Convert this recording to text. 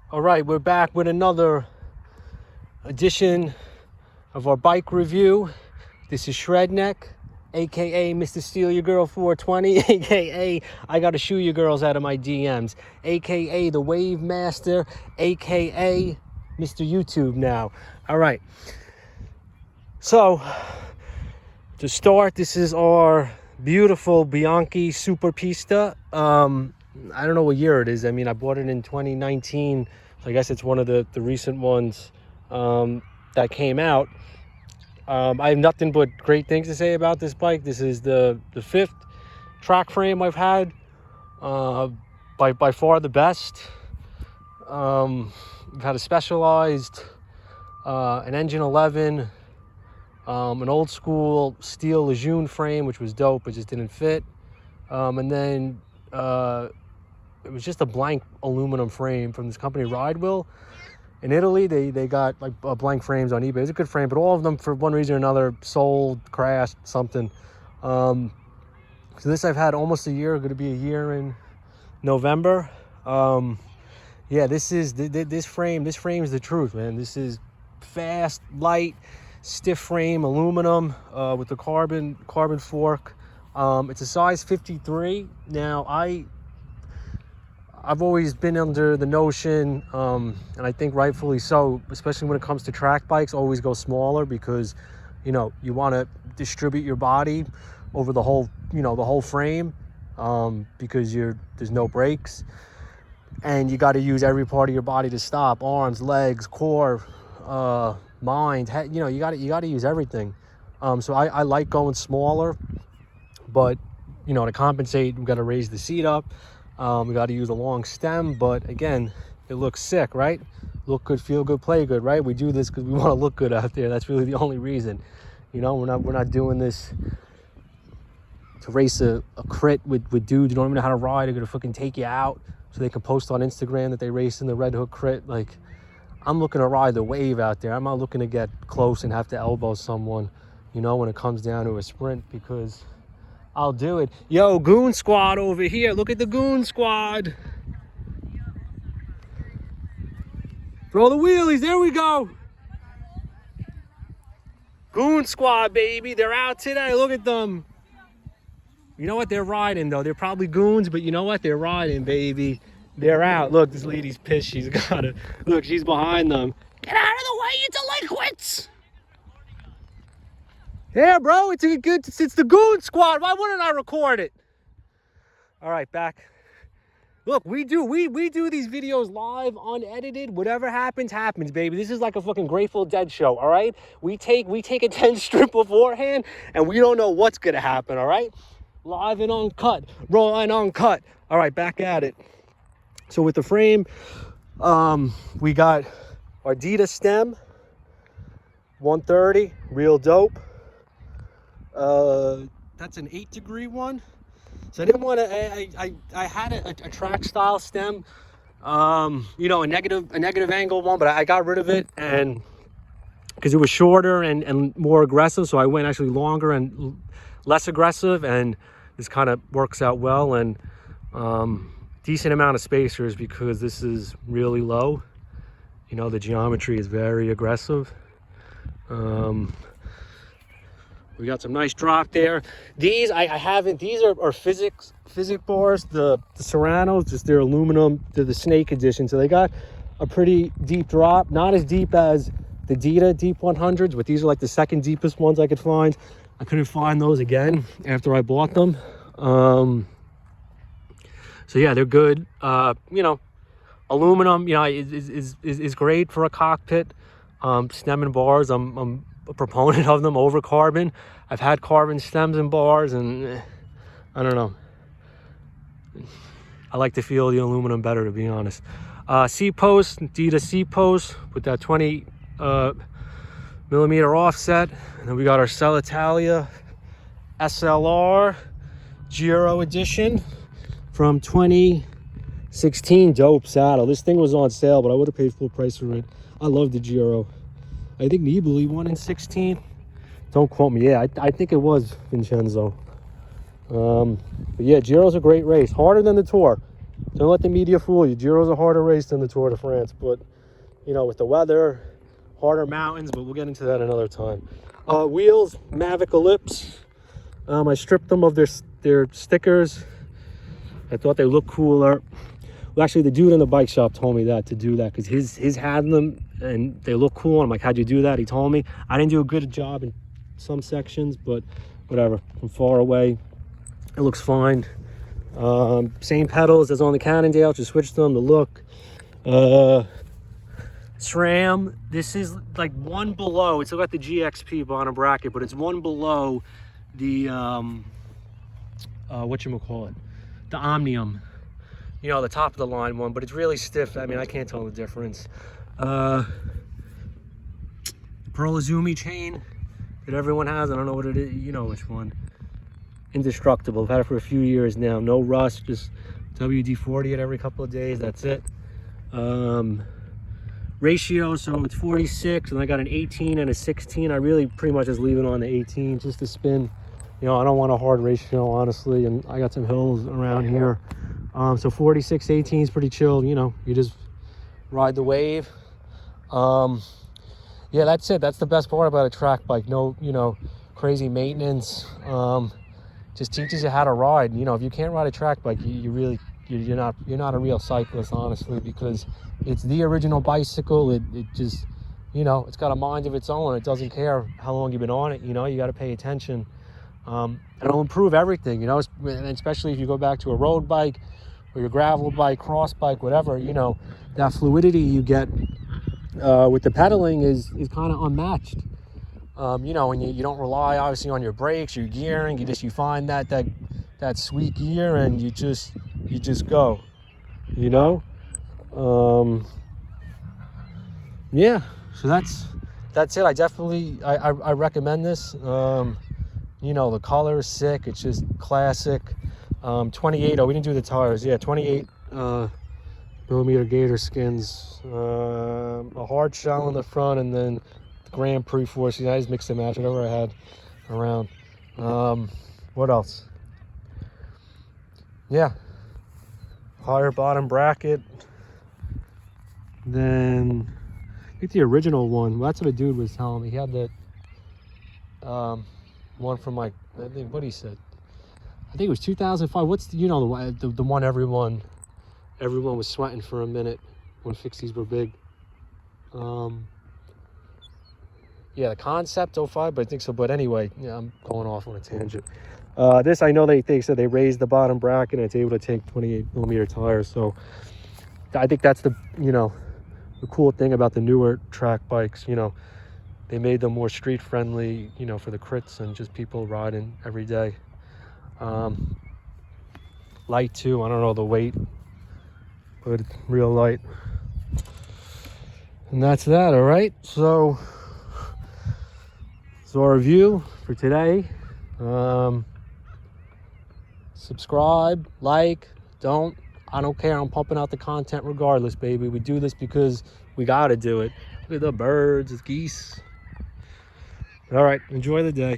All right, we're back with another edition of our bike review. This is Shredneck, aka Mr. Steal Your Girl 420, aka I gotta shoot your girls out of my DMs, aka the Wave Master, aka Mr. YouTube now. All right, so to start, this is our beautiful Bianchi Super Pista. I don't know what year it is. I mean, I bought it in 2019. So I guess it's one of the recent ones that came out. I have nothing but great things to say about this bike. This is the fifth track frame I've had. By far the best. I've had a Specialized, an Engine 11, an old school steel Lejeune frame, which was dope. It just didn't fit. And then it was just a blank aluminum frame from this company Ridewheel in Italy. They got like blank frames on eBay. It's a good frame, but all of them for one reason or another sold, crashed, something. So this I've had almost a year. Going to be a year in November. Yeah, this frame is the truth, man. This is fast, light, stiff frame, aluminum with the carbon fork. It's a size 53. Now I've always been under the notion, and I think rightfully so, especially when it comes to track bikes, always go smaller because, you know, you want to distribute your body over the whole, the whole frame, because there's no brakes, and you got to use every part of your body to stop: arms, legs, core, mind. Head, you got to use everything. So I like going smaller, but to compensate, we got to raise the seat up. We got to use a long stem, but again, it looks sick, right? Look good, feel good, play good, right? We do this because we want to look good out there. That's really the only reason. We're not doing this to race a crit with dudes who don't even know how to ride. They're gonna fucking take you out so they can post on Instagram that they race in the Red Hook crit. Like, I'm looking to ride the wave out there. I'm not looking to get close and have to elbow someone, when it comes down to a sprint, because I'll do it. Yo, Goon Squad over here. Look at the Goon Squad. Throw the wheelies. There we go. Goon Squad, baby. They're out today. Look at them. You know what? They're riding, though. They're probably goons, but you know what? They're riding, baby. They're out. Look, this lady's pissed. She's got to... Look, she's behind them. Get out of the way, you delinquents. Yeah, bro, it's the Goon Squad. Why wouldn't I record it? All right, back. Look, we do these videos live, unedited. Whatever happens, baby. This is like a fucking Grateful Dead show, all right? We take a 10 strip beforehand, and we don't know what's gonna happen, all right? Live and uncut, raw and uncut. All right, back at it. So with the frame, we got our deda stem, 130, real dope. That's an 8-degree one. So I didn't want to. I had a track style stem, a negative angle one, but I got rid of it, and because it was shorter and more aggressive, so I went actually longer and less aggressive, and this kind of works out well, and decent amount of spacers because this is really low. The geometry is very aggressive. We got some nice drop there. These I haven't. These are fizik bars. The Cyranos, just they're aluminum. They're the Snake edition, so they got a pretty deep drop. Not as deep as the deda Deep 100s, but these are like the second deepest ones I could find. I couldn't find those again after I bought them. So yeah, they're good. Aluminum, is great for a cockpit. Stem and bars, I'm a proponent of them over carbon. I've had carbon stems and bars, and I don't know. I like to feel the aluminum better, to be honest. Seat post, deda seat post with that 20 millimeter offset. And then we got our Selle Italia SLR Giro edition from 2016. Dope saddle. This thing was on sale, but I would have paid full price for it. I love the Giro. I think Nibali won in 16. Don't quote me. Yeah, I think it was Vincenzo. But yeah, Giro's a great race. Harder than the Tour. Don't let the media fool you. Giro's a harder race than the Tour de France, but you know, with the weather, harder mountains, but we'll get into that another time. Wheels, Mavic Ellipse. I stripped them of their stickers. I thought they looked cooler. Well, actually, the dude in the bike shop told me that to do that because his had them and they look cool. I'm like, how'd you do that? He told me. I didn't do a good job in some sections, but whatever. From far away, it looks fine. Same pedals as on the Cannondale, just switched them. The look. SRAM. This is like one below. It's still got the GXP bottom bracket, but it's one below the whatchamacallit, the Omnium. You know, the top of the line one, but it's really stiff. I mean, I can't tell the difference. Pearl Izumi chain that everyone has. I don't know what it is. You know which one. Indestructible. I've had it for a few years now. No rust. Just WD-40 it every couple of days. That's it. Ratio, so it's 46, and I got an 18 and a 16. I really pretty much just leave it on the 18 just to spin. You know, I don't want a hard ratio, honestly, and I got some hills around here. So 46, 18 is pretty chill. You know, you just ride the wave. Yeah, that's it. That's the best part about a track bike. No, you know, crazy maintenance. Just teaches you how to ride. You know, if you can't ride a track bike, you're not a real cyclist, honestly, because it's the original bicycle. It just, you know, it's got a mind of its own. It doesn't care how long you've been on it. You know, you got to pay attention. And it'll improve everything, you know, and especially if you go back to a road bike or your gravel bike, cross bike, whatever. You know, that fluidity you get with the pedaling is kind of unmatched. You know, when you don't rely obviously on your brakes, your gearing, you find that sweet gear and you just go, you know. Yeah, so that's it. I definitely I recommend this. You know, the color is sick. It's just classic. 28. Oh, we didn't do the tires. Yeah, 28 millimeter gator skins. A hard shell in the front, and then the Grand Prix force. I just mixed and matched whatever I had around. What else? Yeah, higher bottom bracket. Then I think the original one. Well, that's what a dude was telling me. He had that one from like, I think what he said. I think it was 2005. What's the, you know, the one everyone was sweating for a minute when fixies were big. Yeah, the Concept 05, but I think so. But anyway, yeah, I'm going off on a tangent. This, I know they said they raised the bottom bracket and it's able to take 28 millimeter tires. So I think that's the, you know, the cool thing about the newer track bikes. You know, they made them more street friendly, you know, for the crits and just people riding every day. Light too. I don't know the weight, but it's real light. And that's that. All right. So our review for today. Subscribe, like, I don't care. I'm pumping out the content regardless, baby. We do this because we got to do it. Look at the birds, the geese. All right. Enjoy the day.